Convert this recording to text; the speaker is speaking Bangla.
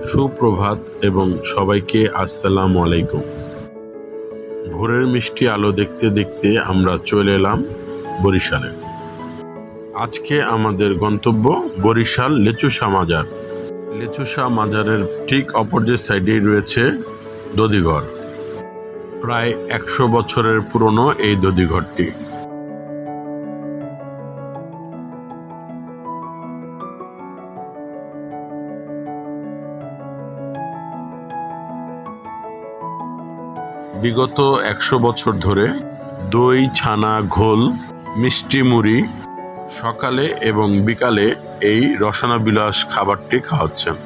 সুপ্রভাত এবং সবাইকে আসসালামু আলাইকুম। ভোরের মিষ্টি আলো দেখতে দেখতে আমরা চলে এলাম বরিশালে। আজকে আমাদের গন্তব্য বরিশাল লেচুসা মাজার। লেচুসা মাজারের ঠিক অপোজিট সাইডেই রয়েছে দধিঘর। প্রায় 100 বছরের পুরনো এই দধিঘরটি। বিগত 100 বছর ধরে দই, ছানা, ঘোল, মিষ্টি মুড়ি সকালে এবং বিকালে এই রসনা বিলাস খাবারটি খাওয়াচ্ছেন।